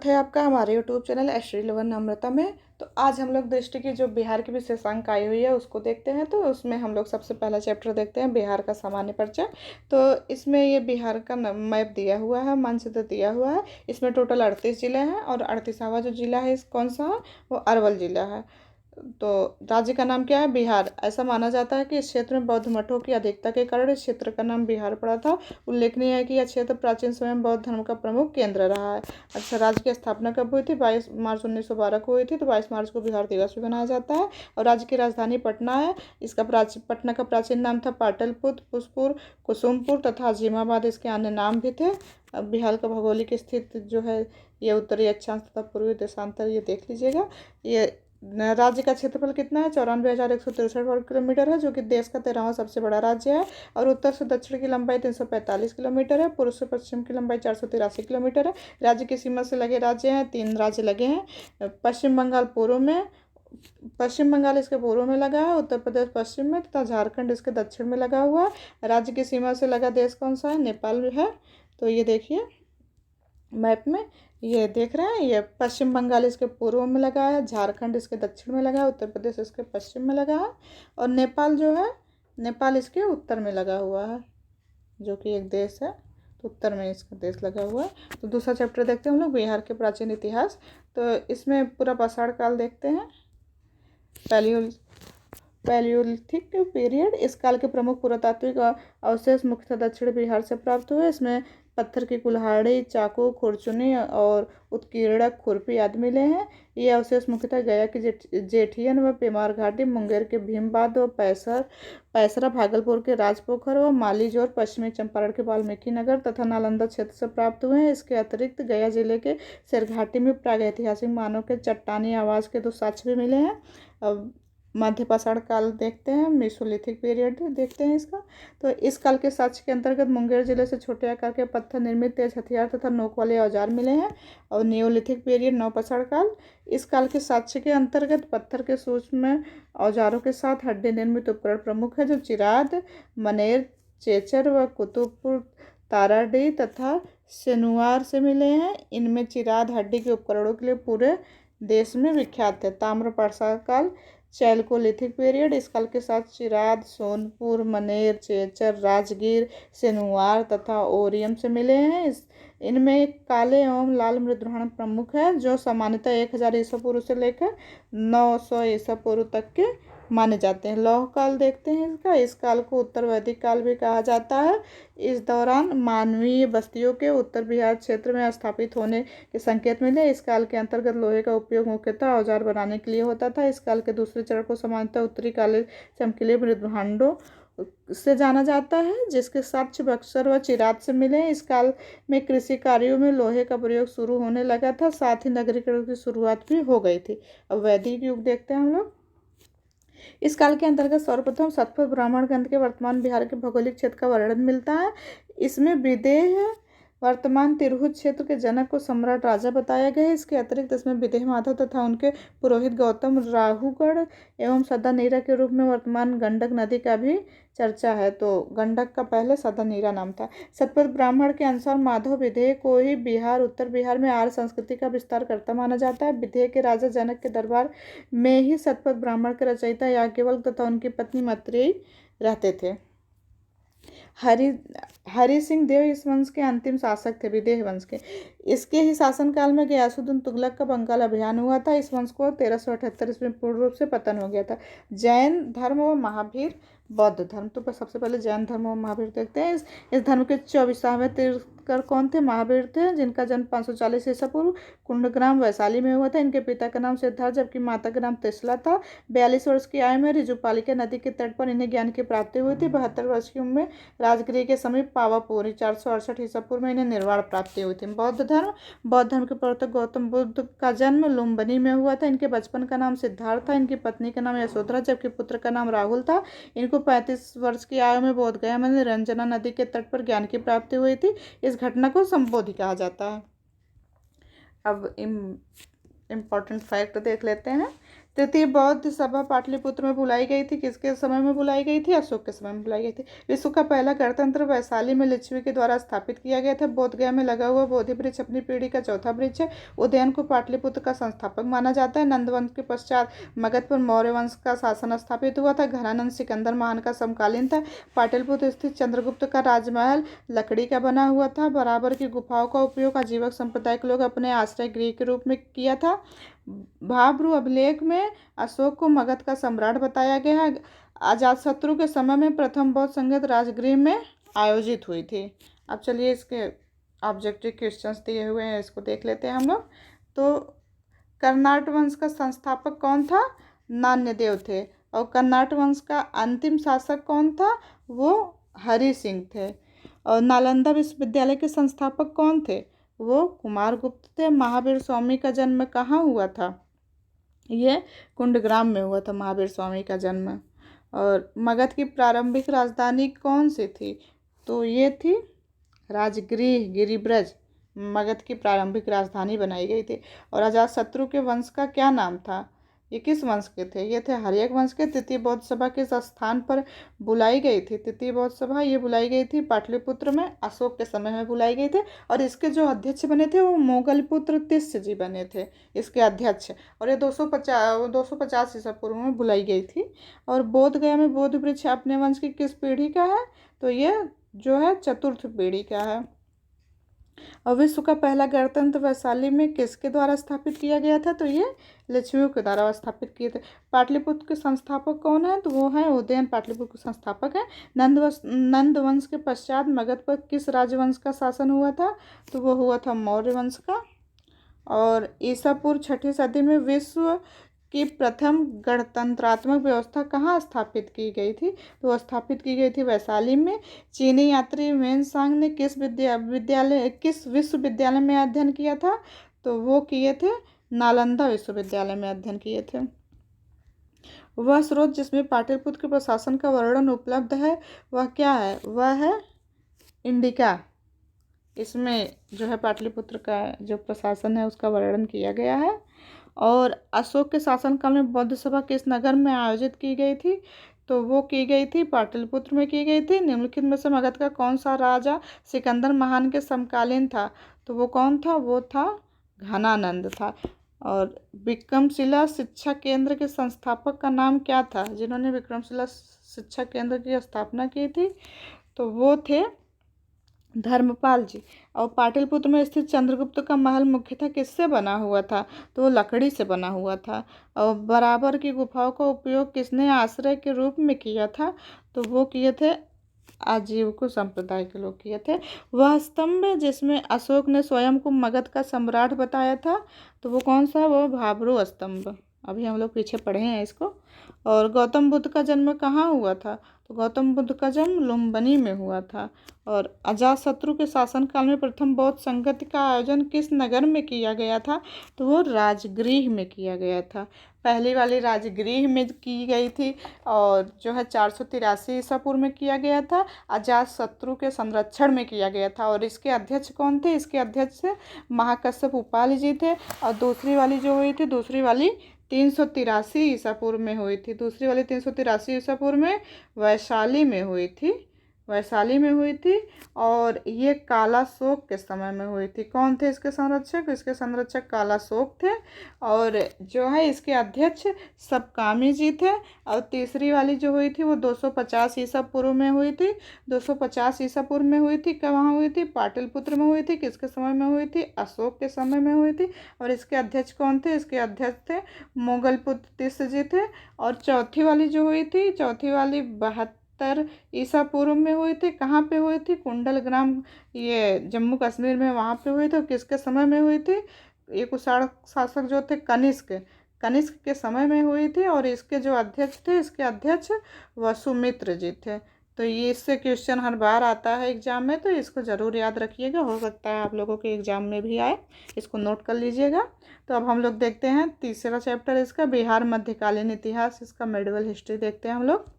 है आपका हमारे यूट्यूब चैनल एश्री लवन अमृता में। तो आज हम लोग दृष्टि की जो बिहार की विशेषांक आई हुई है उसको देखते हैं। तो उसमें हम लोग सबसे पहला चैप्टर देखते हैं बिहार का सामान्य परिचय। तो इसमें ये बिहार का मैप दिया हुआ है, मानचित्र दिया हुआ है। इसमें टोटल 38 जिले हैं और 38वां जो जिला है इस कौन सा है, वो अरवल जिला है। तो राज्य का नाम क्या है, बिहार। ऐसा माना जाता है कि इस क्षेत्र में बौद्ध मठों की अधिकता के कारण इस क्षेत्र का नाम बिहार पड़ा था। उल्लेखनीय है कि यह क्षेत्र प्राचीन समय में बौद्ध धर्म का प्रमुख केंद्र रहा है। अच्छा, राज्य की स्थापना कब हुई थी? 22 मार्च 1912 को हुई थी। तो 22 मार्च को बिहार दिवस भी मनाया जाता है। और राज्य की राजधानी पटना है। इसका पटना का प्राचीन नाम था पाटलिपुत्र, पुष्पुर, कुसुमपुर तथा अजीमाबाद। इसके अन्य नाम भी थे। अब बिहार का भौगोलिक स्थिति जो है ये उत्तरी अक्षांश तथा पूर्वी देशांतर, ये देख लीजिएगा। ये राज्य का क्षेत्रफल कितना है? 94,163 वर्ग किलोमीटर है, जो कि देश का 13वां सबसे बड़ा राज्य है। और उत्तर से दक्षिण की लंबाई 345 किलोमीटर है। पूर्व से पश्चिम की लंबाई 483 किलोमीटर है। राज्य की सीमा से लगे राज्य हैं, 3 राज्य लगे हैं। पश्चिम बंगाल पूर्व में, पश्चिम बंगाल इसके पूर्व में लगा है, उत्तर प्रदेश पश्चिम में तथा झारखंड इसके दक्षिण में लगा हुआ है। राज्य की सीमा से लगा देश कौन सा है? नेपाल है। तो ये देखिए मैप में, ये देख रहे हैं, ये पश्चिम बंगाल इसके पूर्व में लगा है, झारखंड इसके दक्षिण में लगा है, उत्तर प्रदेश इसके पश्चिम में लगा है और नेपाल जो है, नेपाल इसके उत्तर में लगा हुआ है, जो कि एक देश है। तो उत्तर में इसका देश लगा हुआ है। तो दूसरा चैप्टर देखते हैं हम लोग, बिहार के प्राचीन इतिहास। तो इसमें पूरा पाषाण काल देखते हैं। Palaeolithic period. इस काल के प्रमुख पुरातात्विक अवशेष मुख्यतः दक्षिण बिहार से प्राप्त हुए। इसमें पत्थर की कुल्हाड़ी, चाकू, खुरचुनी और उत्कीर्णक खुरपी आदि मिले हैं। ये अवशेष मुख्यतः गया की जेठियन व पेमार घाटी, मुंगेर के भीमबाद व पैसरा, भागलपुर के राजपोखर व मालीजोर, पश्चिमी चंपारण के वाल्मीकि नगर तथा नालंदा क्षेत्र से प्राप्त हुए हैं। इसके अतिरिक्त गया जिले के शेरघाटी में प्रागैतिहासिक मानव के चट्टानी आवास के 2 साक्ष्य भी मिले हैं। अब मध्य पाषाण काल देखते हैं, मेसोलिथिक पीरियड देखते हैं इसका। तो इस काल के साक्ष्य के अंतर्गत मुंगेर जिले से छोटे आकार के पत्थर निर्मित तेज हथियार तथा नोक वाले औजार मिले हैं। और नियोलिथिक पीरियड, नवपाषाण काल। इस काल के साक्ष्य के अंतर्गत पत्थर के सूक्ष्म औजारों के साथ हड्डी निर्मित उपकरण प्रमुख है, जो चिराद, मनेर, चेचर व कुतुबपुर, ताराडी तथा सेनुआर से मिले हैं। इनमें चिराद हड्डी के उपकरणों के लिए पूरे देश में विख्यात है। ताम्रपाषाण काल, चैल्कोलिथिक पीरियड। इस काल के साथ चिराद, सोनपुर, मनेर, चेचर, राजगीर, सेनुआर तथा ओरियम से मिले हैं। इनमें काले एवं लाल मृद्रहण प्रमुख है, जो सामान्यतः 1000 ईसा पूर्व से लेकर 900 ईसा पूर्व तक के माने जाते हैं। लौह काल देखते हैं इसका। इस काल को उत्तर वैदिक काल भी कहा जाता है। इस दौरान मानवीय बस्तियों के उत्तर बिहार क्षेत्र में स्थापित होने के संकेत मिले। इस काल के अंतर्गत लोहे का उपयोग मुख्यतः औजार बनाने के लिए होता था। इस काल के दूसरे चरण को सामान्यतः उत्तरी काले चमकीले मृद्भांडों से जाना जाता है, जिसके साक्ष्य बक्सर व चिराद से मिले। इस काल में कृषि कार्यों में लोहे का प्रयोग शुरू होने लगा था, साथ ही नगरीकरण की शुरुआत भी हो गई थी। अब वैदिक युग देखते हैं हम लोग। इस काल के अंतर्गत सर्वप्रथम सतपथ ब्राह्मण ग्रंथ के वर्तमान बिहार के भौगोलिक क्षेत्र का वर्णन मिलता है। इसमें विदेह वर्तमान तिरहुत क्षेत्र के जनक को सम्राट राजा बताया गया है। इसके अतिरिक्त इसमें विदेह माधव तथा उनके पुरोहित गौतम राहुगढ़ एवं सदानीरा के रूप में वर्तमान गंडक नदी का भी चर्चा है। तो गंडक का पहले सदानीरा नाम था। सतपथ ब्राह्मण के अनुसार माधव विदेह को ही बिहार, उत्तर बिहार में आर्य संस्कृति का विस्तार करता माना जाता है। विदेह के राजा जनक के दरबार में ही सतपथ ब्राह्मण के रचयिता याज्ञवल्क्य तथा उनकी पत्नी मैत्रेयी रहते थे। हरि सिंह देव इस वंश के अंतिम शासक थे, विदेह वंश के। इसके ही शासनकाल में गयासुद्दीन तुगलक का बंगाल अभियान हुआ था। इस वंश को 1378 ईस्वी में पूर्ण रूप से पतन हो गया था। जैन धर्म व महावीर बौद्ध धर्म। तो सबसे पहले जैन धर्म और महावीर देखते हैं। इस धर्म के 24वें तीर्थंकर कौन थे? महावीर थे, जिनका जन्म 540 ईसा पूर्व कुंडग्राम वैशाली में हुआ था। इनके पिता का नाम सिद्धार्थ जबकि माता का नाम त्रिशला था। 42 वर्ष की आयु में ऋजुपालिका नदी के तट पर इन्हें ज्ञान की प्राप्ति हुई थी। 72 वर्ष की उम्र में राजगृह के समीप पावापुरी 468 ईसा पूर्व में इन्हें निर्वाण प्राप्ति हुई थी। बौद्ध धर्म के प्रवर्तक गौतम बुद्ध का जन्म लुम्बिनी में हुआ था। इनके बचपन का नाम सिद्धार्थ था। इनकी पत्नी का नाम यशोधरा जबकि पुत्र का नाम राहुल था। इनको 35 वर्ष की आयु में बोध गया में रंजना नदी के तट पर ज्ञान की प्राप्ति हुई थी। इस घटना को संबोधि कहा जाता है। अब इम्पोर्टेंट फैक्ट देख लेते हैं। तृतीय बौद्ध सभा पाटलिपुत्र में बुलाई गई थी। किसके समय में बुलाई गई थी? अशोक के समय में बुलाई गई थी। विश्व का पहला गणतंत्र वैशाली में लिच्छवी के द्वारा स्थापित किया गया था। बोधगया में लगा हुआ बोधि वृक्ष अपनी पीढ़ी का चौथा वृक्ष है। उदयन को पाटलिपुत्र का संस्थापक माना जाता है। नंदवंश के पश्चात मगध पर मौर्य वंश का शासन स्थापित हुआ था। घनानंद सिकंदर महान का समकालीन था। पाटलिपुत्र स्थित चंद्रगुप्त का राजमहल लकड़ी का बना हुआ था। बराबर की गुफाओं का उपयोग आजीवक संप्रदाय के लोग अपने आश्रय गृह के रूप में किया था। भाब्रू अभिलेख में अशोक को मगध का सम्राट बताया गया है। अजातशत्रु के समय में प्रथम बौद्ध संगत राजगृह में आयोजित हुई थी। अब चलिए इसके ऑब्जेक्टिव क्वेश्चंस दिए हुए हैं, इसको देख लेते हैं हम लोग। तो कर्नाट वंश का संस्थापक कौन था? नान्यदेव थे। और कर्नाट वंश का अंतिम शासक कौन था? वो हरि सिंह थे। और नालंदा विश्वविद्यालय के संस्थापक कौन थे? वो कुमारगुप्त थे। महावीर स्वामी का जन्म कहाँ हुआ था? ये कुंडग्राम में हुआ था महावीर स्वामी का जन्म। और मगध की प्रारंभिक राजधानी कौन सी थी? तो ये थी राजगृह, गिरिब्रज मगध की प्रारंभिक राजधानी बनाई गई थी। और अजातशत्रु के वंश का क्या नाम था? ये किस वंश के थे? ये थे हर्यक वंश के। तृतीय बौद्ध सभा किस स्थान पर बुलाई गई थी? तृतीय बौद्ध सभा ये बुलाई गई थी पाटलिपुत्र में, अशोक के समय में बुलाई गई थी। और इसके जो अध्यक्ष बने थे वो मोगलपुत्र तिस्य जी बने थे इसके अध्यक्ष। और ये 250 ईसा पूर्व में बुलाई गई थी। और बोधगया में बोध वृक्ष अपने वंश की किस पीढ़ी का है? तो ये जो है चतुर्थ पीढ़ी का है। और विश्व का पहला गणतंत्र वैशाली में किसके द्वारा स्थापित किया गया था? तो ये लिच्छवियों के द्वारा स्थापित किए थे। पाटलिपुत्र के संस्थापक कौन है? तो वो है उदयन पाटलिपुत्र के संस्थापक है। नंद वंश के पश्चात मगध पर किस राजवंश का शासन हुआ था? तो वो हुआ था मौर्य वंश का। और ईसा पूर्व 6वीं सदी में विश्व की प्रथम गणतंत्रात्मक व्यवस्था कहाँ स्थापित की गई थी? तो वो स्थापित की गई थी वैशाली में। चीनी यात्री वेनसांग ने किस विश्वविद्यालय में अध्ययन किया था? तो वो किए थे नालंदा विश्वविद्यालय में अध्ययन किए थे। वह स्रोत जिसमें पाटलिपुत्र के प्रशासन का वर्णन उपलब्ध है वह क्या है? वह है इंडिका। इसमें जो है पाटलिपुत्र का जो प्रशासन है उसका वर्णन किया गया है। और अशोक के शासनकाल में बौद्ध सभा किस नगर में आयोजित की गई थी? तो वो की गई थी पाटलिपुत्र में की गई थी। निम्नलिखित में से मगध का कौन सा राजा सिकंदर महान के समकालीन था? तो वो कौन था? वो था घनानंद था। और विक्रमशिला शिक्षा केंद्र के संस्थापक का नाम क्या था? जिन्होंने विक्रमशिला शिक्षा केंद्र की स्थापना की थी तो वो थे धर्मपाल जी। और पाटलिपुत्र में स्थित चंद्रगुप्त का महल मुख्यतः किससे बना हुआ था? तो वो लकड़ी से बना हुआ था। और बराबर की गुफाओं का उपयोग किसने आश्रय के रूप में किया था? तो वो किए थे आजीविक संप्रदाय के लोग किए थे। वह स्तंभ जिसमें अशोक ने स्वयं को मगध का सम्राट बताया था तो वो कौन सा? वो भाब्रू स्तंभ। अभी हम लोग पीछे पढ़े हैं इसको। और गौतम बुद्ध का जन्म कहाँ हुआ था? तो गौतम बुद्ध का जन्म लुम्बिनी में हुआ था। और अजातशत्रु के शासनकाल में प्रथम बौद्ध संगति का आयोजन किस नगर में किया गया था? तो वो राजगृह में किया गया था। पहली वाली राजगृह में की गई थी और जो है 483 ईसा पूर्व में किया गया था। अजातशत्रु के संरक्षण में किया गया था। और इसके अध्यक्ष कौन थे? इसके अध्यक्ष महाकश्यप उपालि जी थे। और दूसरी वाली जो हुई थी, दूसरी वाली 383 ईसा पूर्व में हुई थी। दूसरी वाली 383 ईसा पूर्व में वैशाली में हुई थी। वैशाली में हुई थी। और ये कालाशोक के समय में हुई थी। कौन थे इसके संरक्षक? इसके संरक्षक कालाशोक थे। और जो है इसके अध्यक्ष सबकामी जी थे। और तीसरी वाली जो हुई थी वो 250 ईसा पूर्व में हुई थी। 250 ईसा पूर्व में हुई थी। कहाँ हुई थी? पाटलिपुत्र में हुई थी। किसके समय में हुई थी? अशोक के समय में हुई थी। और इसके अध्यक्ष कौन थे? इसके अध्यक्ष थे मोगलपुत्र तिस्य जी थे। और चौथी वाली जो हुई थी, चौथी वाली 72 ईसा पूर्व में हुई थी। कहाँ पे हुई थी? कुंडलग्राम, ये जम्मू कश्मीर में, वहाँ पे हुई थी। और किसके समय में हुई थी? ये कुषाण शासक जो थे कनिष्क के समय में हुई थी। और इसके जो अध्यक्ष थे, इसके अध्यक्ष वसुमित्र जी थे। तो ये इससे क्वेश्चन हर बार आता है एग्जाम में, तो इसको ज़रूर याद रखिएगा। हो सकता है आप लोगों के एग्जाम में भी आए, इसको नोट कर लीजिएगा। तो अब हम लोग देखते हैं तीसरा चैप्टर इसका, बिहार मध्यकालीन इतिहास, इसका मेडिवल हिस्ट्री देखते हैं हम लोग।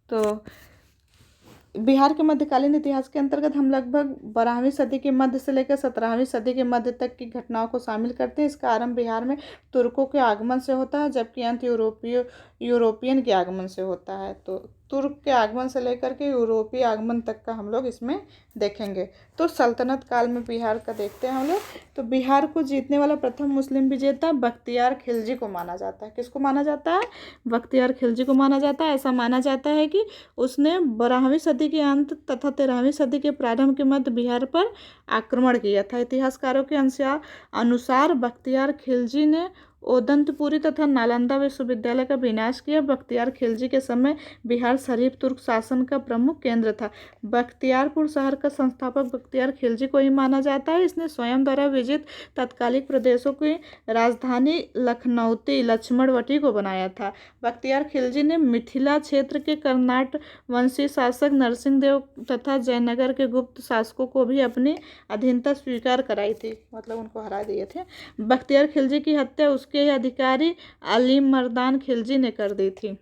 तो बिहार के मध्यकालीन इतिहास के अंतर्गत हम लगभग 12वीं सदी के मध्य से लेकर 17वीं सदी के मध्य तक की घटनाओं को शामिल करते हैं। इसका आरंभ बिहार में तुर्कों के आगमन से होता है, जबकि अंत यूरोपियन के आगमन से होता है। तो तुर्क के आगमन से लेकर के यूरोपीय आगमन तक का हम लोग इसमें देखेंगे। तो सल्तनत काल में बिहार का देखते हैं हम लोग। तो बिहार को जीतने वाला प्रथम मुस्लिम विजेता बख्तियार खिलजी को माना जाता है। किसको माना जाता है? बख्तियार खिलजी को माना जाता है। ऐसा माना जाता है कि उसने 12वीं सदी के अंत तथा 13वीं सदी के प्रारंभ के मध्य बिहार पर आक्रमण किया था। इतिहासकारों के अनुसार बख्तियार खिलजी ने ओदंतपुरी तथा नालंदा विश्वविद्यालय का विनाश किया। बख्तियार खिलजी के समय बिहार शरीफ तुर्क शासन का प्रमुख केंद्र था। बख्तियारपुर शहर का संस्थापक बख्तियार खिलजी को ही माना जाता है। इसने स्वयं द्वारा विजित तत्कालिक प्रदेशों की राजधानी लखनऊती लक्ष्मणवटी को बनाया था। बख्तियार खिलजी ने मिथिला क्षेत्र के कर्नाट वंशी शासक नरसिंहदेव तथा जयनगर के गुप्त शासकों को भी अपनी अधीनता स्वीकार कराई थी, मतलब उनको हरा दिए थे। बख्तियार खिलजी की हत्या उसके अधिकारी अलीम मर्दान खिलजी ने कर दी थी।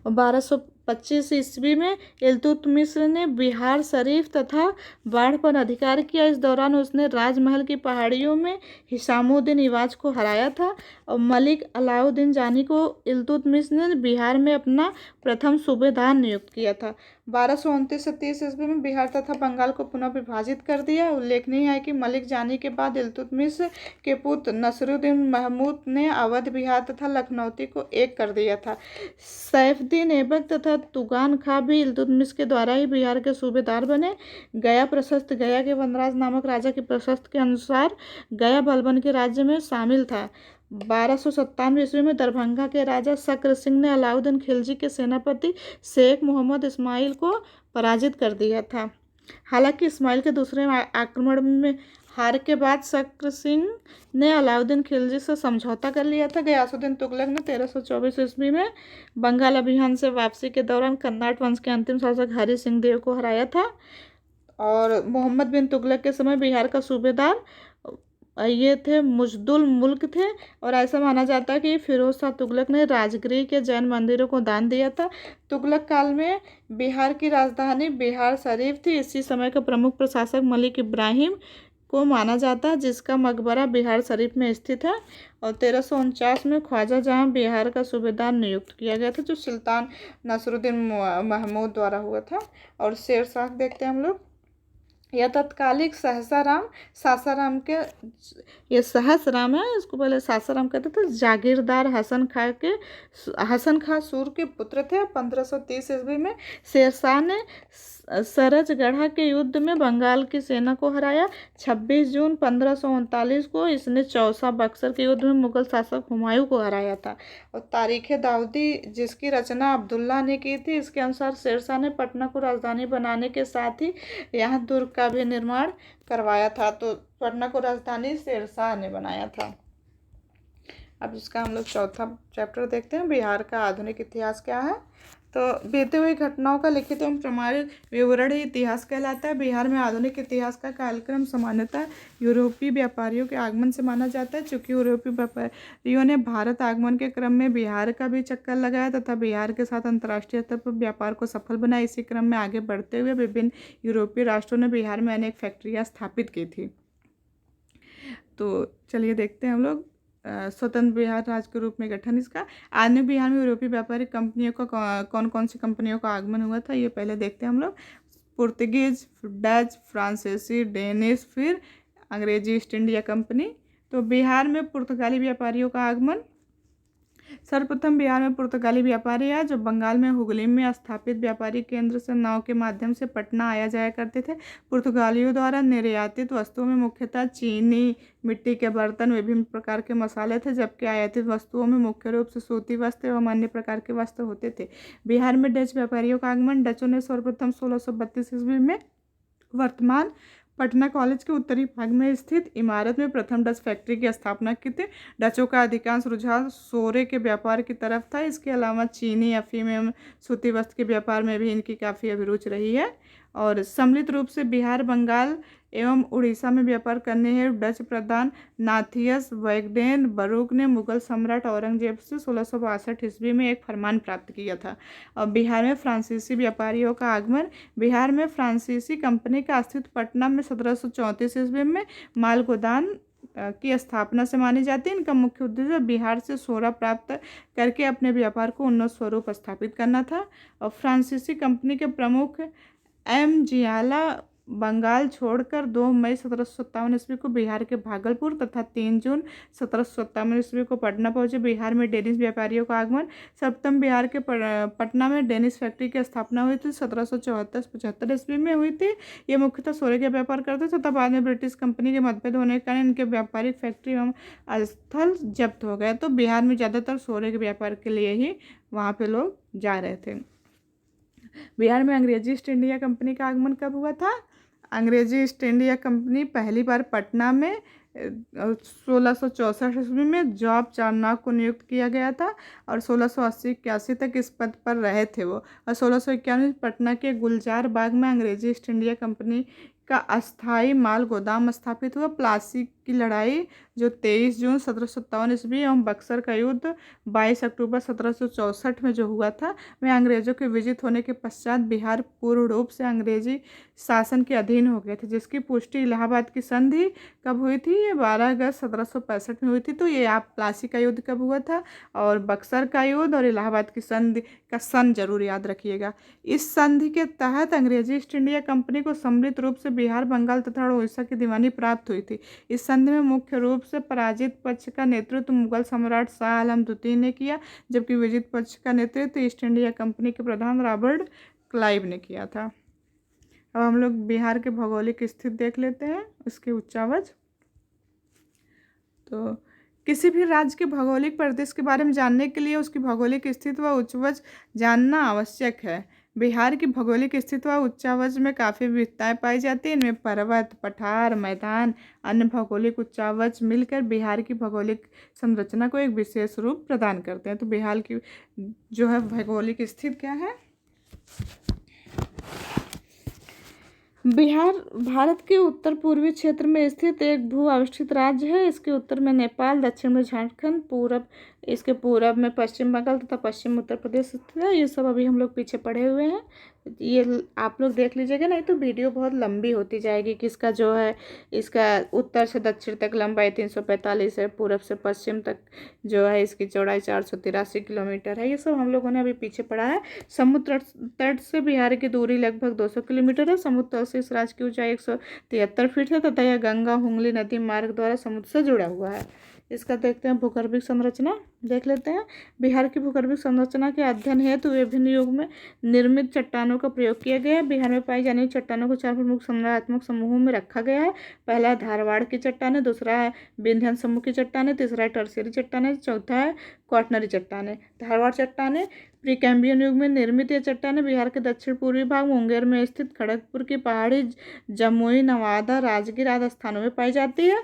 1225 ईस्वी में इल्तुतमिश ने बिहार शरीफ तथा बाढ़ पर अधिकार किया। इस दौरान उसने राजमहल की पहाड़ियों में हिसामुद्दीन इवाज को हराया था और मलिक अलाउद्दीन जानी को इल्तुतमिश ने बिहार में अपना प्रथम सूबेदार नियुक्त किया था। 1229 से 30 ईस्वी में बिहार तथा बंगाल को पुनः विभाजित कर दिया। उल्लेखनीय है कि मलिक जानी के बाद इल्तुतमिश के पुत्र नसरुद्दीन महमूद ने अवध, बिहार तथा लखनऊती को एक कर दिया था। सैफुद्दीन ऐबक तथा तुगान खां भी इल्तुतमिश के द्वारा ही बिहार के सूबेदार बने। गया प्रशस्त, गया के वनराज नामक राजा की प्रशस्त के अनुसार गया बलबन के राज्य में शामिल था। 1297 ईस्वी में दरभंगा के राजा शक्र सिंह ने अलाउद्दीन खिलजी के सेनापति शेख मोहम्मद इस्माइल को पराजित कर दिया था। हालांकि इस्माइल के दूसरे आक्रमण में हार के बाद शक्र सिंह ने अलाउद्दीन खिलजी से समझौता कर लिया था। गयासुद्दीन तुगलक ने 1324 ईस्वी में बंगाल अभियान से वापसी के दौरान कर्नाट वंश के अंतिम शासक हरि सिंह देव को हराया था। और मोहम्मद बिन तुगलक के समय बिहार का सूबेदार ये थे मुजदुल मुल्क थे। और ऐसा माना जाता है कि फिरोज शाह तुगलक ने राजगीर के जैन मंदिरों को दान दिया था। तुगलक काल में बिहार की राजधानी बिहार शरीफ थी। इसी समय का प्रमुख प्रशासक मलिक इब्राहिम को माना जाता है, जिसका मकबरा बिहार शरीफ में स्थित है। और 1349 में ख्वाजा जहां बिहार का सूबेदार नियुक्त किया गया था, जो सुल्तान नसरुद्दीन महमूद द्वारा हुआ था। और शेर शाह देखते हैं हम लोग। यह तत्कालिक सासाराम के, ये सहसराम है, इसको पहले सासाराम कहते थे। जागीरदार हसन खां सूर के पुत्र थे। 1530 ईस्वी में शेरशाह ने सरजगढ़ा के युद्ध में बंगाल की सेना को हराया। 26 जून 1539 को इसने चौसा बक्सर के युद्ध में मुगल शासक हुमायूं को हराया था। और तारीख दाऊदी, जिसकी रचना अब्दुल्ला ने की थी, इसके अनुसार शेरशाह ने पटना को राजधानी बनाने के साथ ही यहाँ दुर्ग का भी निर्माण करवाया था। तो पटना को राजधानी शेरशाह ने बनाया था। अब इसका हम लोग चौथा चैप्टर देखते हैं, बिहार का आधुनिक इतिहास क्या है। तो बीते हुई घटनाओं का लिखित एवं प्रमाणित विवरण ही इतिहास कहलाता है। बिहार में आधुनिक इतिहास का कालक्रम सामान्यतः यूरोपीय व्यापारियों के आगमन से माना जाता है। चूँकि यूरोपीय व्यापारियों ने भारत आगमन के क्रम में बिहार का भी चक्कर लगाया तथा बिहार के साथ अंतर्राष्ट्रीय स्तर पर व्यापार को सफल बनाया। इसी क्रम में आगे बढ़ते हुए विभिन्न यूरोपीय राष्ट्रों ने बिहार में अनेक फैक्ट्रियाँ स्थापित की थी। तो चलिए देखते हैं हम लोग स्वतंत्र बिहार राज्य के रूप में गठन इसका। आधुनिक बिहार में यूरोपीय व्यापारिक कंपनियों का कौन कौन सी कंपनियों का आगमन हुआ था, ये पहले देखते हैं हम लोग। पुर्तगीज, डच, फ्रांसीसी, डेनिश, फिर अंग्रेजी ईस्ट इंडिया कंपनी। तो बिहार में पुर्तगाली व्यापारियों का आगमन। सर्वप्रथम बिहार में पुर्तगाली व्यापारी आए, जो बंगाल में हुगली में स्थापित व्यापारी केंद्र से नाव के माध्यम से पटना आया जाया करते थे। पुर्तगालियों द्वारा निर्यातित वस्तुओं में मुख्यतः चीनी, मिट्टी के बर्तन, विभिन्न प्रकार के मसाले थे, जबकि आयातित वस्तुओं में मुख्य रूप से सूती वस्त्र एवं अन्य प्रकार के वस्त्र होते थे। बिहार में डच व्यापारियों का आगमन। डचों ने सर्वप्रथम 1632 ईस्वी में वर्तमान पटना कॉलेज के उत्तरी भाग में स्थित इमारत में प्रथम डच फैक्ट्री की स्थापना की थी। डचों का अधिकांश रुझान सोरे के व्यापार की तरफ था। इसके अलावा चीनी, अफीम एवं सूती वस्त्र के व्यापार में भी इनकी काफ़ी अभिरुचि रही है। और सम्मिलित रूप से बिहार, बंगाल एवं उड़ीसा में व्यापार करने हेतु डच प्रधान नाथियस वैगडेन बरूक ने मुगल सम्राट औरंगजेब से 1662 ईस्वी में एक फरमान प्राप्त किया था। और बिहार में फ्रांसीसी व्यापारियों का आगमन। बिहार में फ्रांसीसी कंपनी का अस्तित्व पटना में 1734 ईस्वी में माल गोदान की स्थापना से मानी जाती है। इनका मुख्य उद्देश्य बिहार से सोना प्राप्त करके अपने व्यापार को उन्नत स्वरूप स्थापित करना था। और फ्रांसीसी कंपनी के प्रमुख एम जियाला बंगाल छोड़कर 2 मई 1757 ईस्वी को बिहार के भागलपुर तथा 3 जून 1757 ईस्वी को पटना पहुंचे। बिहार में डेनिश व्यापारियों का आगमन। सर्वप्रथम बिहार के पटना में डेनिश फैक्ट्री की स्थापना हुई थी, 1774-75 ईस्वी में हुई थी। ये मुख्यतः सोने का व्यापार करते थे, तथा बाद में ब्रिटिश कंपनी के मतभेद होने के कारण इनके व्यापारिक फैक्ट्री एवं स्थल जब्त हो गए। तो बिहार में ज़्यादातर सोने के व्यापार के लिए ही वहाँ पे लोग जा रहे थे। बिहार में अंग्रेजी ईस्ट इंडिया कंपनी का आगमन कब हुआ था? अंग्रेजी ईस्ट इंडिया कंपनी पहली बार पटना में 1664 ईस्वी में जॉब चार्नॉक को नियुक्त किया गया था और 1680-81 तक इस पद पर रहे थे वो। और 1691 में पटना के गुलजार बाग में अंग्रेजी ईस्ट इंडिया कंपनी का अस्थायी माल गोदाम स्थापित हुआ। प्लासी की लड़ाई जो 23 जून 1757 ईस्वी एवं बक्सर का युद्ध 22 अक्टूबर 1764 में जो हुआ था, वह अंग्रेजों के विजित होने के पश्चात बिहार पूर्ण रूप से अंग्रेजी शासन के अधीन हो गए थे, जिसकी पुष्टि इलाहाबाद की संधि कब हुई थी? ये 12 अगस्त 1765 में हुई थी। तो ये आप प्लासी का युद्ध कब हुआ था और बक्सर का युद्ध और इलाहाबाद की संधि का सन जरूर याद रखिएगा। इस संधि के तहत अंग्रेजी ईस्ट इंडिया कंपनी को सम्मिलित रूप से बिहार, बंगाल तथा उड़ीसा की दीवानी प्राप्त हुई थी। इस संधि में मुख्य रूप से पराजित पक्ष का नेतृत्व मुगल सम्राट शाह आलम द्वितीय ने किया, जबकि विजित पक्ष का नेतृत्व ईस्ट इंडिया कंपनी के प्रधान रॉबर्ट क्लाइव ने किया था। अब हम लोग बिहार के भौगोलिक स्थिति देख लेते हैं, उसके उच्चावच। तो किसी भी राज्य के भौगोलिक प्रदेश के बारे में जानने के लिए उसकी भौगोलिक स्थिति व उच्चावच जानना आवश्यक है। बिहार की भौगोलिक स्थिति व उच्चावच में काफ़ी विविधताएं पाई जाती हैं। इनमें पर्वत, पठार, मैदान, अन्य भौगोलिक उच्चावच मिलकर बिहार की भौगोलिक संरचना को एक विशेष रूप प्रदान करते हैं। तो बिहार की जो है भौगोलिक स्थिति क्या है? बिहार भारत के उत्तर पूर्वी क्षेत्र में स्थित एक भू अवस्थित राज्य है। इसके उत्तर में नेपाल, दक्षिण में झारखंड, इसके पूरब में पश्चिम बंगाल तथा पश्चिम उत्तर प्रदेश स्थित है। ये सब अभी हम लोग पीछे पढ़े हुए हैं, ये आप लोग देख लीजिएगा, नहीं तो वीडियो बहुत लंबी होती जाएगी। किसका जो है इसका उत्तर से दक्षिण तक लंबाई 345 है, पूरब से पश्चिम तक जो है इसकी चौड़ाई 483 किलोमीटर है। ये सब हम लोगों ने अभी पीछे पढ़ा है। समुद्र तट से बिहार की दूरी लगभग 200 किलोमीटर है। समुद्र तल से इस राज्य की ऊंचाई 173 फीट है तथा यह गंगा हुगली नदी मार्ग द्वारा समुद्र से जुड़ा हुआ है। इसका देखते हैं भूगर्भिक संरचना, देख लेते हैं। बिहार की भूगर्भिक संरचना के अध्ययन हेतु विभिन्न युग में निर्मित चट्टानों का प्रयोग किया गया है। बिहार में पाई जाने वाली चट्टानों को 4 प्रमुख संरचनात्मक समूहों में रखा गया है। पहला है धारवाड़ की चट्टानें, दूसरा है विंध्याचल समूह की चट्टानें, तीसरा है टर्शियरी चट्टानें, चौथा है क्वाटरनरी चट्टानें। धारवाड़ चट्टानें प्रीकैम्बियन युग में निर्मित ये चट्टानें बिहार के दक्षिण पूर्वी भाग मुंगेर में स्थित खड़गपुर की पहाड़ी, जमुई, नवादा, राजगीर आदि स्थानों में पाई जाती है।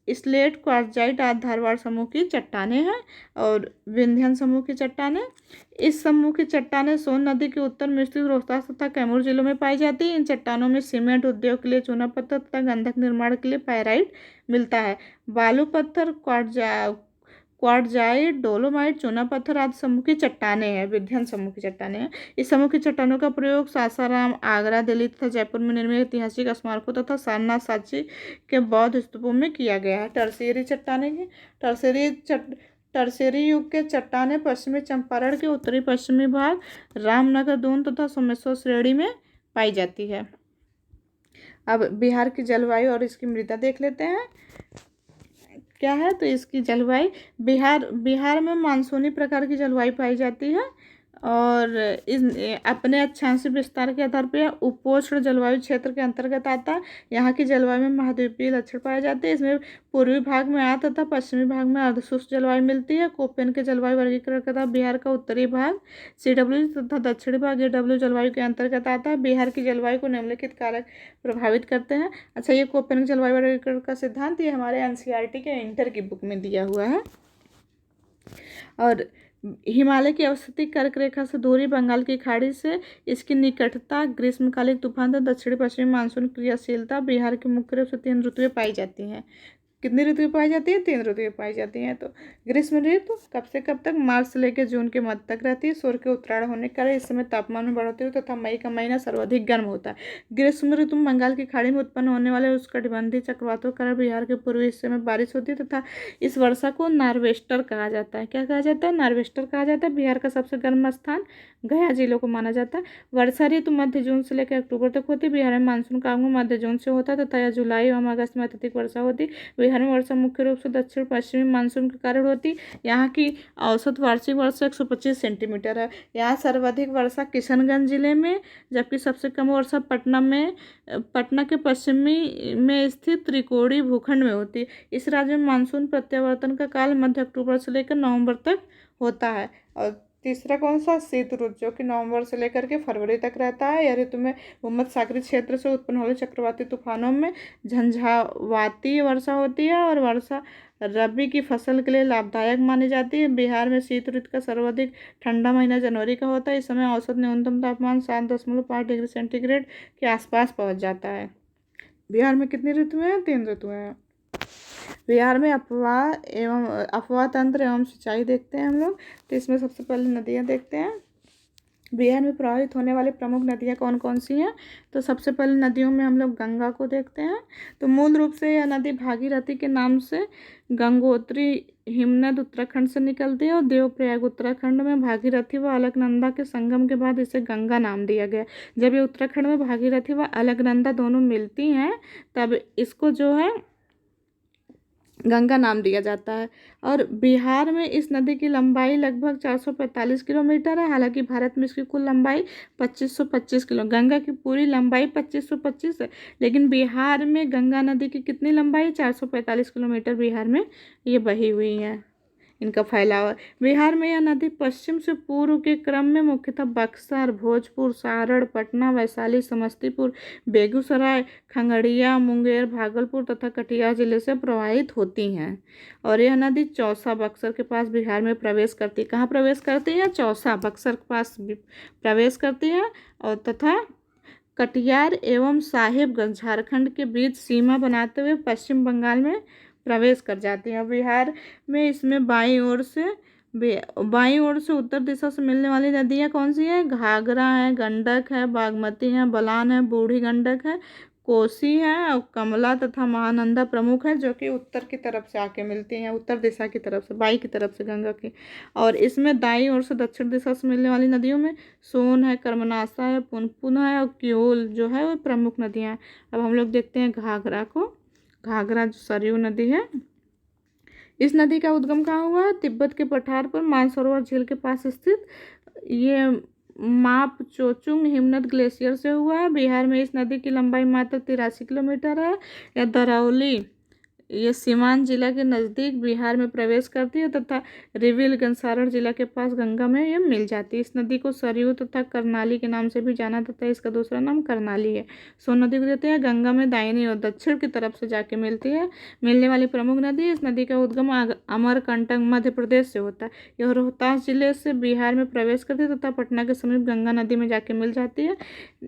स्लेट, क्वार्टजाइट आदि धारवाड़ समूह की चट्टानें हैं। और विंध्याचल समूह की चट्टानें, इस समूह की चट्टानें सोन नदी के उत्तर में स्थित रोहतास तथा कैमूर जिलों में पाई जाती है। इन चट्टानों में सीमेंट उद्योग के लिए चूना पत्थर तथा गंधक निर्माण के लिए पायराइट मिलता है। बालू पत्थर, क्वार्टजाइट, डोलोमाइट, चूना पत्थर आदि समूह की चट्टानें हैं, विंध्याचल समूह की चट्टानें हैं। इस समूह की चट्टानों का प्रयोग सासाराम, आगरा, दिल्ली तथा जयपुर में निर्मित ऐतिहासिक स्मारकों तथा सारनाथ, सांची के बौद्ध स्तूपों में किया गया है। टर्शियरी चट्टानें की टर्शियरी युग के चट्टानें पश्चिमी चंपारण के उत्तरी पश्चिमी भाग, रामनगर, दून तथा सोमेश्वर श्रेणी में पाई जाती है। अब बिहार की जलवायु और इसकी मृदा देख लेते हैं क्या है। तो इसकी जलवायु बिहार में मानसूनी प्रकार की जलवायु पाई जाती है और इस अपने अक्षांशीय विस्तार के आधार पर उपोष्ण जलवायु क्षेत्र के अंतर्गत आता है। यहाँ की जलवायु में महाद्वीपीय लक्षण पाए जाते हैं। इसमें पूर्वी भाग में आर्द्र तथा पश्चिमी भाग में अर्धशुष्क जलवायु मिलती है। कोपेन के जलवायु वर्गीकरण के तहत बिहार का उत्तरी भाग CW तथा दक्षिणी भाग AW जलवायु के अंतर्गत आता है। बिहार की जलवायु को निम्नलिखित कारक प्रभावित करते हैं। अच्छा, ये कोपेन जलवायु वर्गीकरण का सिद्धांत ये हमारे NCERT के इंटर की बुक में दिया हुआ है। और हिमालय की अवस्थिति कर्क रेखा से दूरी, बंगाल की खाड़ी से इसकी निकटता, ग्रीष्मकालिक तूफान तथा दक्षिण पश्चिमी मानसून क्रियाशीलता। बिहार की मुख्य रूप से 3 ऋतुएं पाई जाती हैं। कितनी ऋतुएं पाई जाती हैं? 3 ऋतुएं पाई जाती हैं। तो ग्रीष्म ऋतु कब से कब तक? मार्च से लेकर जून के मध्य तक रहती है। सूर्य के उत्तरायण होने के कारण इस समय तापमान में बढ़ोतरी होती है तथा मई का महीना सर्वाधिक गर्म होता है। ग्रीष्म ऋतु में बंगाल की खाड़ी में उत्पन्न होने वाले उष्णकटिबंधीय चक्रवातों के कारण बिहार के पूर्वी हिस्से में बारिश होती है तथा इस वर्षा को नार्वेस्टर कहा जाता है। क्या कहा जाता है? नार्वेस्टर कहा जाता है। बिहार का सबसे गर्म स्थान गया जिलों को माना जाता है। वर्षा ऋतु मध्य जून से लेकर अक्टूबर तक होती है। बिहार में मानसून का आगमन मध्य जून से होता है तथा यह जुलाई एवं अगस्त में अत्यधिक वर्षा होती है। बिहार में वर्षा मुख्य रूप से दक्षिण पश्चिमी मानसून के कारण होती है। यहाँ की औसत वार्षिक वर्षा 125 सेंटीमीटर है। यहाँ सर्वाधिक वर्षा किशनगंज जिले में, जबकि सबसे कम वर्षा पटना के पश्चिमी में स्थित त्रिकोणी भूखंड में होती है। इस राज्य में मानसून प्रत्यावर्तन का काल मध्य अक्टूबर से लेकर नवंबर तक होता है। और तीसरा कौन सा? शीत ऋतु, जो कि नवंबर से लेकर के फरवरी तक रहता है। यह ऋतु में भूमध्य सागरीय क्षेत्र से उत्पन्न होने चक्रवाती तूफानों में झंझावाती वर्षा होती है और वर्षा रबी की फसल के लिए लाभदायक मानी जाती है। बिहार में शीत ऋतु का सर्वाधिक ठंडा महीना जनवरी का होता है। इस समय औसत न्यूनतम तापमान 7.5 डिग्री सेंटीग्रेड के आसपास पहुंच जाता है। बिहार में कितनी ऋतुएं हैं? 3 ऋतुएं हैं। बिहार में अफवाह तंत्र एवं सिंचाई देखते हैं हम लोग। तो इसमें सबसे पहले नदियाँ देखते हैं। बिहार में प्रवाहित होने वाली प्रमुख नदियाँ कौन कौन सी हैं? तो सबसे पहले नदियों में हम लोग गंगा को देखते हैं। तो मूल रूप से यह नदी भागीरथी के नाम से गंगोत्री हिमनद उत्तराखंड से निकलती है और देवप्रयाग उत्तराखंड में भागीरथी व अलकनंदा के संगम के बाद इसे गंगा नाम दिया गया। जब ये उत्तराखंड में भागीरथी व अलकनंदा दोनों मिलती हैं तब इसको जो है गंगा नाम दिया जाता है। और बिहार में इस नदी की लंबाई लगभग 445 किलोमीटर है। हालांकि भारत में इसकी कुल लंबाई 2525 किलो, गंगा की पूरी लंबाई 2525 है, लेकिन बिहार में गंगा नदी की कितनी लंबाई? 445 किलोमीटर बिहार में ये बही हुई है। इनका फैलाव बिहार में यह नदी पश्चिम से पूर्व के क्रम में मुख्यतः बक्सर, भोजपुर, सारण, पटना, वैशाली, समस्तीपुर, बेगूसराय, खगड़िया, मुंगेर, भागलपुर तथा कटिहार जिले से प्रवाहित होती हैं। और यह नदी चौसा बक्सर के पास बिहार में प्रवेश करती है। कहाँ प्रवेश करती है? चौसा बक्सर के पास प्रवेश करती है और तथा कटिहार एवं साहेबगंज झारखंड के बीच सीमा बनाते हुए पश्चिम बंगाल में प्रवेश कर जाती हैं। बिहार में इसमें बाईं ओर से उत्तर दिशा से मिलने वाली नदियाँ कौन सी है? घाघरा है, गंडक है, बागमती है, बलान है, बूढ़ी गंडक है, कोसी है और कमला तथा महानंदा प्रमुख है, जो कि उत्तर की तरफ से आके मिलती हैं, उत्तर दिशा की तरफ से, बाई की तरफ से गंगा की। और इसमें दाईं ओर से दक्षिण दिशा से मिलने वाली नदियों में सोन है, कर्मनाशा है, पुनपुन है और क्योल जो है वो प्रमुख नदियाँ हैं। अब हम लोग देखते हैं घाघरा को। घाघरा जो सरयू नदी है, इस नदी का उद्गम कहाँ हुआ है? तिब्बत के पठार पर मानसरोवर झील के पास स्थित ये मापचोचुंग हिमनद ग्लेशियर से हुआ है। बिहार में इस नदी की लंबाई मात्र 83 किलोमीटर है। यह दरौली ये सीवान जिला के नज़दीक बिहार में प्रवेश करती है तथा रिविलगंज सारण जिला के पास गंगा में ये मिल जाती है। इस नदी को सरयू तथा करनाली के नाम से भी जाना तथा इसका दूसरा नाम करनाली है। सोन नदी को देते हैं गंगा में दाहिनी और दक्षिण की तरफ से जाके मिलती है। मिलने वाली प्रमुख नदी, इस नदी का उद्गम अमरकंटक मध्य प्रदेश से होता है। यह रोहतास जिले से बिहार में प्रवेश करती है तथा पटना के समीप गंगा नदी में जाके मिल जाती है।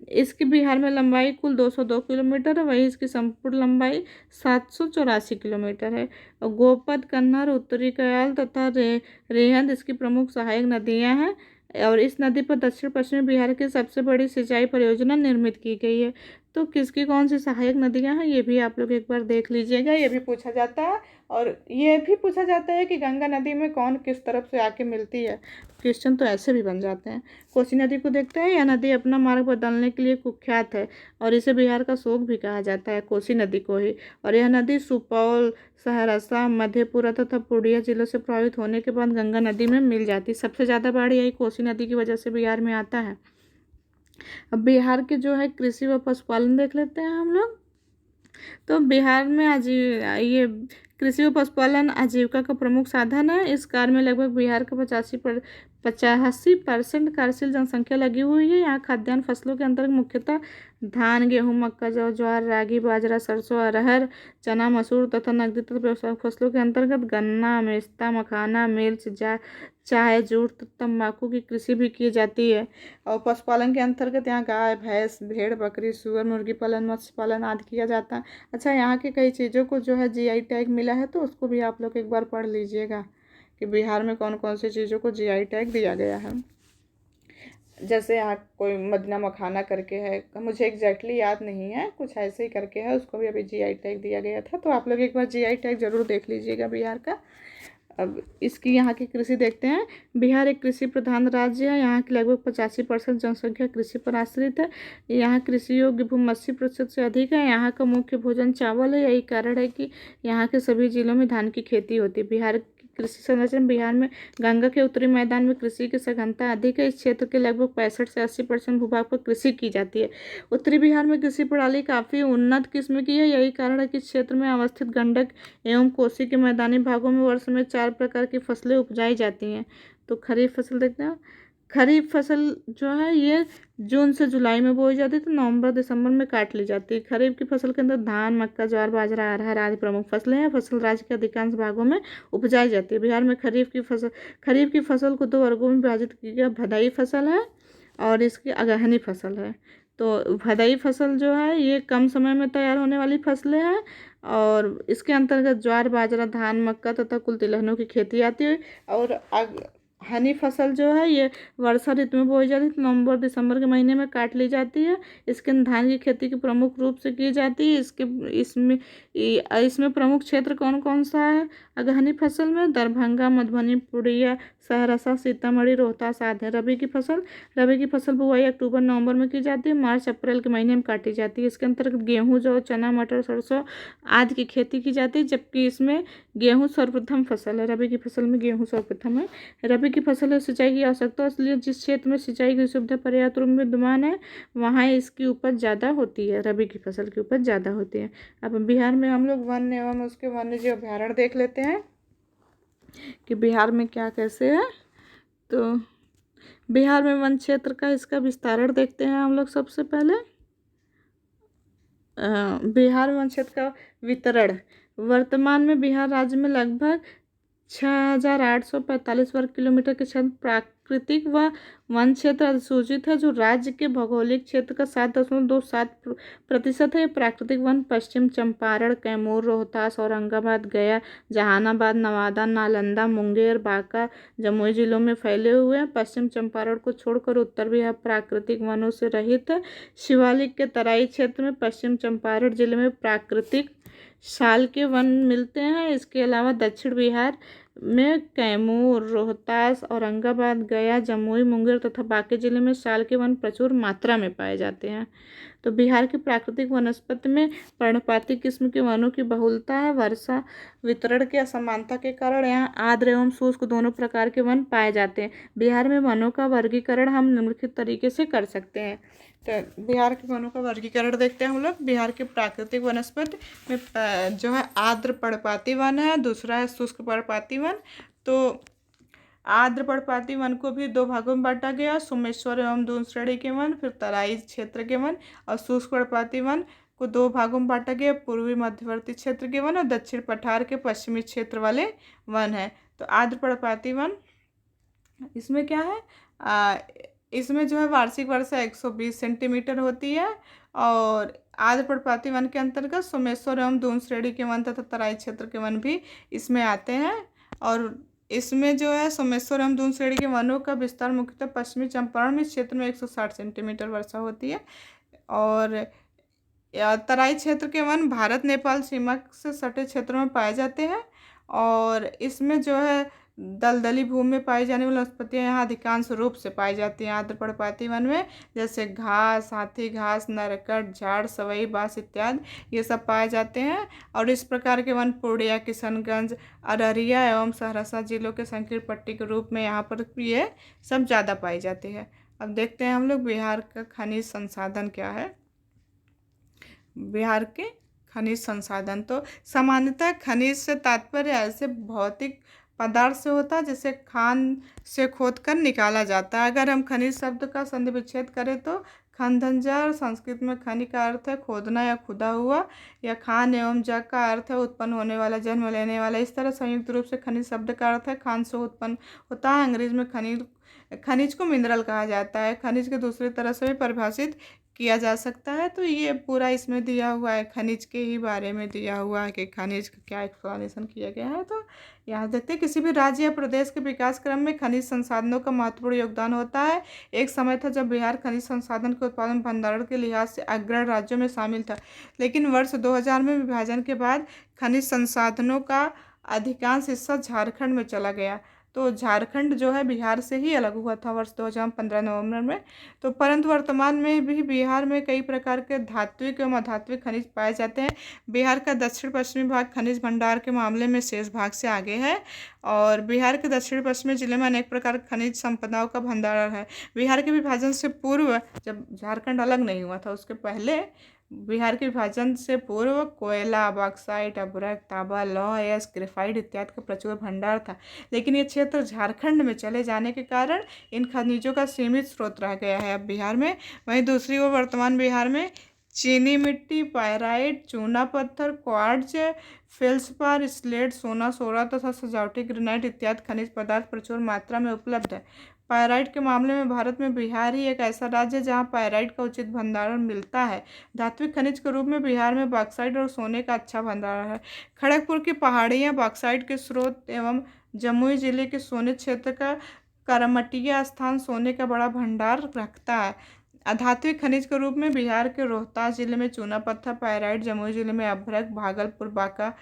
इसकी बिहार में लंबाई कुल 202 किलोमीटर है, वही इसकी संपूर्ण लंबाई 784 किलोमीटर है। और गोपद, कन्नर, उत्तरी कयाल तथा रेहंद इसकी प्रमुख सहायक नदियां हैं। और इस नदी पर दक्षिण पश्चिमी बिहार की सबसे बड़ी सिंचाई परियोजना निर्मित की गई है। तो किसकी कौन सी सहायक नदियां हैं ये भी आप लोग एक बार देख लीजिएगा। ये भी पूछा जाता है और ये भी पूछा जाता है कि गंगा नदी में कौन किस तरफ से आके मिलती है। क्वेश्चन तो ऐसे भी बन जाते हैं। कोसी नदी को देखते हैं। यह नदी अपना मार्ग बदलने के लिए कुख्यात है और इसे बिहार का शोक भी कहा जाता है, कोसी नदी को ही। और यह नदी सुपौल, सहरसा, मधेपुरा तथा पूर्णिया जिलों से प्रभावित होने के बाद गंगा नदी में मिल जाती है। सबसे ज़्यादा बाढ़ यही कोसी नदी की वजह से बिहार में आता है। अब बिहार के जो है कृषि व पशुपालन देख लेते हैं हम लोग। तो बिहार में ये कृषि व पशुपालन आजीविका का प्रमुख साधन है। इस कार्य में लगभग बिहार का 85% कार्यशील जनसंख्या लगी हुई है। यहाँ खाद्यान्न फसलों के अंतर्गत मुख्यतः धान, गेहूं, मक्का, जौ, ज्वार, रागी, बाजरा, सरसों, अरहर, चना, मसूर तथा नकदी तथा व्यावसायिक फसलों के अंतर्गत गन्ना, मेस्ता, मखाना, मिर्च, चाय, जूट, तंबाकू की कृषि भी की जाती है। और पशुपालन के अंतर्गत यहाँ गाय, भैंस, भेड़, बकरी, सूअर, मुर्गी पालन, मत्स्य पालन आदि किया जाता है। अच्छा, यहाँ के कई चीज़ों को जो है जीआई टैग मिला है, तो उसको भी आप लोग एक बार पढ़ लीजिएगा कि बिहार में कौन कौन सी चीज़ों को जीआई टैग दिया गया है। जैसे यहाँ कोई मदीना मखाना करके है, मुझे एग्जैक्टली याद नहीं है, कुछ ऐसे ही करके है, उसको भी अभी जीआई टैग दिया गया था। तो आप लोग एक बार जीआई टैग जरूर देख लीजिएगा बिहार का। अब इसकी यहाँ की कृषि देखते हैं। बिहार एक कृषि प्रधान राज्य है। यहाँ की लगभग 85% जनसंख्या कृषि पर आश्रित है। यहाँ कृषि योग्य भूमि 80% से अधिक है। यहाँ का मुख्य भोजन चावल है। यही कारण है कि यहाँ के सभी जिलों में धान की खेती होती है। बिहार की कृषि संरचना, बिहार में गंगा के उत्तरी मैदान में कृषि की सघनता अधिक है। इस क्षेत्र के लगभग 65 से 80% भूभाग पर कृषि की जाती है। उत्तरी बिहार में कृषि प्रणाली काफ़ी उन्नत किस्म की है। यही कारण है कि इस क्षेत्र में अवस्थित गंडक एवं कोसी के मैदानी भागों में वर्ष में 4 प्रकार की फसलें उपजाई जाती हैं। तो खरीफ फसल देखते हैं। खरीफ फसल जो है ये जून से जुलाई में बोई जाती है, तो नवंबर दिसंबर में काट ली जाती है। खरीफ की फसल के अंदर धान, मक्का, ज्वार, बाजरा, अरहर आदि प्रमुख फसलें हैं। फसल राज्य के अधिकांश भागों में उपजाई जाती है। बिहार में खरीफ की फसल को 2 वर्गों में विभाजित किया गया। भदाई फसल है और इसकी अगहनी फसल है। तो भदाई फसल जो है ये कम समय में तैयार होने वाली फसलें हैं और इसके अंतर्गत ज्वार, बाजरा, धान, मक्का तथा कुल तिलहनों की खेती आती है। और हनी फसल जो है ये वर्षा ऋतु में बोई जाती है, तो नवंबर दिसंबर के महीने में काट ली जाती है। इसके धान की खेती की प्रमुख रूप से की जाती है। इसमें प्रमुख क्षेत्र कौन कौन सा है? अगहनी फसल में दरभंगा, मधुबनी, पूर्णिया, सहरसा, सीतामढ़ी, रोहतास आदि है। रबी की फसल बुआई अक्टूबर नवंबर में की जाती है। मार्च अप्रैल के महीने में काटी जाती है। इसके अंतर्गत गेहूँ, जौ, चना, मटर, सरसों आदि की खेती की जाती है, जबकि इसमें गेहूँ सर्वप्रथम फसल है। रबी की फसल में गेहूँ सर्वप्रथम है। रबी की फसल है सिंचाई की आवश्यकता, इसलिए जिस क्षेत्र में सिंचाई की सुविधा पर्याप्त रूप में विद्यमान है वहाँ इसकी उपज ज़्यादा होती है। रबी की फसल की उपज ज़्यादा होती है। अब बिहार में हम लोग वन्य एवं उसके वन्य जीव अभ्यारण्य देख लेते हैं कि बिहार में क्या कैसे है। तो बिहार में वन क्षेत्र का इसका विस्तारण देखते हैं हम लोग। सबसे पहले बिहार वन क्षेत्र का वितरण। वर्तमान में बिहार राज्य में लगभग 6,845 वर्ग किलोमीटर के क्षेत्र प्राकृतिक व वन क्षेत्र अधिसूचित है, जो राज्य के भौगोलिक क्षेत्र का 7.27% है। प्राकृतिक वन पश्चिम चंपारण, कैमूर, रोहतास, औरंगाबाद, गया, जहानाबाद, नवादा, नालंदा, मुंगेर, बांका, जमुई जिलों में फैले हुए हैं। पश्चिम चंपारण को छोड़कर उत्तर बिहार प्राकृतिक वनों से रहित है। शिवालिक के तराई क्षेत्र में पश्चिम चंपारण जिले में प्राकृतिक साल के वन मिलते हैं। इसके अलावा दक्षिण बिहार में कैमूर, रोहतास, औरंगाबाद, गया, जमुई, मुंगेर तथा बाकी जिले में साल के वन प्रचुर मात्रा में पाए जाते हैं। तो बिहार की प्राकृतिक वनस्पति में पर्णपाती किस्म के वनों की बहुलता है। वर्षा वितरण की असमानता के कारण यहाँ आर्द्र एवं शुष्क दोनों प्रकार के वन पाए जाते हैं। बिहार में वनों का वर्गीकरण हम निम्नलिखित तरीके से कर सकते हैं। तो बिहार के वनों का वर्गीकरण देखते हैं हम लोग। बिहार के प्राकृतिक वनस्पति में जो है आर्द्र पर्णपाती वन है, दूसरा है शुष्क पर्णपाती वन। तो आर्द्र पर्णपाती वन को भी 2 भागों में बांटा गया, सोमेश्वर एवं दून श्रेणी के वन, फिर तराई क्षेत्र के वन। और शुष्क पर्णपाती वन को 2 भागों में बांटा गया, पूर्वी मध्यवर्ती क्षेत्र के वन और दक्षिण पठार के पश्चिमी क्षेत्र वाले वन है। तो आर्द्र पर्णपाती वन इसमें क्या है, इसमें जो है वार्षिक वर्षा 120 सेंटीमीटर होती है। और आर्द्र पर्णपाती वन के अंतर्गत सोमेश्वर एवं दून श्रेणी के वन तथा तराई क्षेत्र के वन भी इसमें आते हैं। और इसमें जो है सोमेश्वर एवं दून श्रेणी के वनों का विस्तार मुख्यतः पश्चिमी चंपारण में क्षेत्र में 160 सेंटीमीटर वर्षा होती है। और तराई क्षेत्र के वन भारत नेपाल सीमा से सटे क्षेत्रों में पाए जाते हैं। और इसमें जो है दलदली भूमि में पाई जाने वाली वनस्पतियाँ यहाँ अधिकांश रूप से पाई जाती हैं आर्द्र पर्णपाती वन में, जैसे घास, हाथी घास, नरकट, झाड़, सवई, बांस इत्यादि ये सब पाए जाते हैं। और इस प्रकार के वन पूर्णिया, किशनगंज, अररिया एवं सहरसा जिलों के संकीर्ण पट्टी के रूप में यहाँ पर ये सब ज़्यादा पाई जाती है। अब देखते हैं हम लोग बिहार का खनिज संसाधन क्या है। बिहार के खनिज संसाधन, तो सामान्यतः खनिज से तात्पर्य ऐसे भौतिक पदार्थ से होता है जिसे खान से खोद कर निकाला जाता है। अगर हम खनिज शब्द का संधि विच्छेद करें तो खनधंजर संस्कृत में खनि का अर्थ है खोदना या खुदा हुआ, या खान एवं जग का अर्थ है उत्पन्न होने वाला, जन्म लेने वाला। इस तरह संयुक्त रूप से खनिज शब्द का अर्थ है खान से उत्पन्न होता है। अंग्रेजी में खनिज को मिनरल कहा जाता है। खनिज के दूसरी तरह से भी परिभाषित किया जा सकता है। तो ये पूरा इसमें दिया हुआ है, खनिज के ही बारे में दिया हुआ है कि खनिज का क्या एक्सप्लेनेशन किया गया है। तो यहाँ देखते हैं, किसी भी राज्य या प्रदेश के विकास क्रम में खनिज संसाधनों का महत्वपूर्ण योगदान होता है। एक समय था जब बिहार खनिज संसाधन के उत्पादन भंडारण के लिहाज से अग्रणी राज्यों में शामिल था, लेकिन वर्ष 2000 में विभाजन के बाद खनिज संसाधनों का अधिकांश हिस्सा झारखंड में चला गया। तो झारखंड जो है बिहार से ही अलग हुआ था वर्ष 2015 नवंबर में। तो परंतु वर्तमान में भी बिहार में कई प्रकार के धात्विक एवं अधात्विक खनिज पाए जाते हैं। बिहार का दक्षिण पश्चिमी भाग खनिज भंडार के मामले में शेष भाग से आगे है, और बिहार के दक्षिण पश्चिमी जिले में अनेक प्रकार के खनिज संपदाओं का भंडारण है। बिहार के विभाजन से पूर्व, जब झारखंड अलग नहीं हुआ था उसके पहले, बिहार के विभाजन से पूर्व कोयला, बॉक्साइट, अभ्रक, तांबा, लौह अयस्क, ग्रेफाइट इत्यादि का प्रचुर भंडार था। लेकिन ये क्षेत्र झारखंड में चले जाने के कारण इन खनिजों का सीमित स्रोत रह गया है अब बिहार में। वहीं दूसरी ओर वर्तमान बिहार में चीनी मिट्टी, पायराइट, चूना पत्थर, क्वार्ट्ज, फेल्सपार, स्लेट, सोना, सोरा तथा सजावटी ग्रेनाइट इत्यादि खनिज पदार्थ प्रचुर मात्रा में उपलब्ध है। पायराइट के मामले में भारत में बिहार ही एक ऐसा राज्य है जहां पायराइट का उचित भंडारण मिलता है। धात्विक खनिज के रूप में बिहार में बॉक्साइट और सोने का अच्छा भंडारण है। खड़गपुर की पहाड़ियां बॉक्साइट के स्रोत एवं जमुई जिले के सोने क्षेत्र का करमटिया स्थान सोने का बड़ा भंडार रखता है। अधात्विक खनिज के रूप में बिहार के रोहतास जिले में चूना पत्थर, पायराइट, जमुई जिले में अभ्रक, भागलपुर, बांका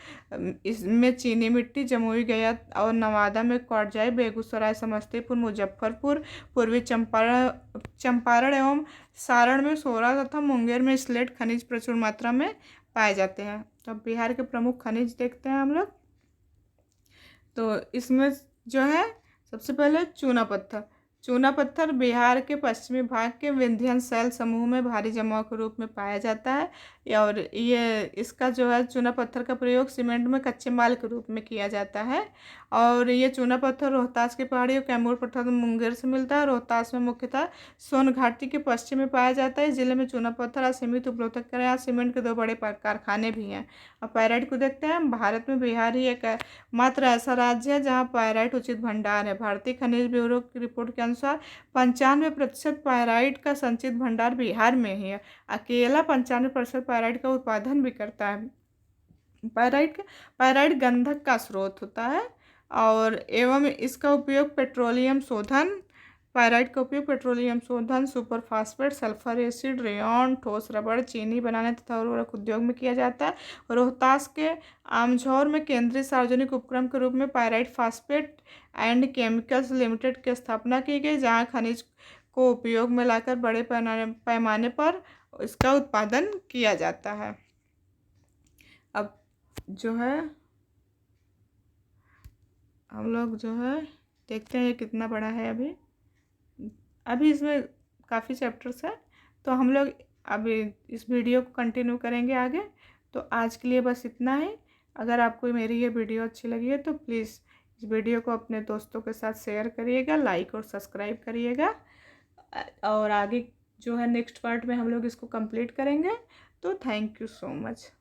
इसमें चीनी मिट्टी, जमुई, गया और नवादा में क्वार्ट्जाइट, बेगूसराय, समस्तीपुर, मुजफ्फरपुर, पूर्वी चंपारण एवं सारण में सोरा तथा मुंगेर में स्लेट खनिज प्रचुर मात्रा में पाए जाते हैं। तो अब बिहार के प्रमुख खनिज देखते हैं हम लोग। तो इसमें जो है सबसे पहले चूना पत्थर। चूना पत्थर बिहार के पश्चिमी भाग के विंध्य शैल समूह में भारी जमाव के रूप में पाया जाता है, और ये इसका जो है चूना पत्थर का प्रयोग सीमेंट में कच्चे माल के रूप में किया जाता है। और ये चूना पत्थर रोहतास की पहाड़ी और कैमूर पत्थर मुंगेर से मिलता है। रोहतास में मुख्यतः सोन घाटी के पश्चिम में पाया जाता है। इस जिले में चूना पत्थर असीमित उपलब्ध करें। यहाँ सीमेंट के 2 बड़े कारखाने भी हैं। अब पायराइट को देखते हैं। भारत में बिहार ही एक मात्र ऐसा राज्य है जहाँ पायराइट उचित भंडार है। भारतीय खनिज ब्यूरो की रिपोर्ट के अनुसार 95% पायराइट का संचित भंडार बिहार में ही है। अकेला 95% पायराइट का उत्पादन भी करता है। पायराइट गंधक का स्रोत होता है और एवं इसका उपयोग पेट्रोलियम शोधन, पायराइट का उपयोग पेट्रोलियम शोधन, सुपरफास्फेट, सल्फर एसिड, रेयॉन, ठोस रबड़, चीनी बनाने तथा उर्वरक उद्योग में किया जाता है। रोहतास के आमझौर में केंद्रीय सार्वजनिक उपक्रम के रूप में pyrite phosphate and chemicals limited की स्थापना की गई, जहां खनिज को उपयोग में लाकर बड़े पैमाने पर इसका उत्पादन किया जाता है। अब जो है हम लोग जो है देखते हैं ये कितना बड़ा है। अभी इसमें काफ़ी चैप्टर्स हैं, तो हम लोग अभी इस वीडियो को कंटिन्यू करेंगे आगे। तो आज के लिए बस इतना ही। अगर आपको मेरी ये वीडियो अच्छी लगी है तो प्लीज़ इस वीडियो को अपने दोस्तों के साथ शेयर करिएगा, लाइक और सब्सक्राइब करिएगा, और आगे जो है नेक्स्ट पार्ट में हम लोग इसको कंप्लीट करेंगे। तो थैंक यू सो मच।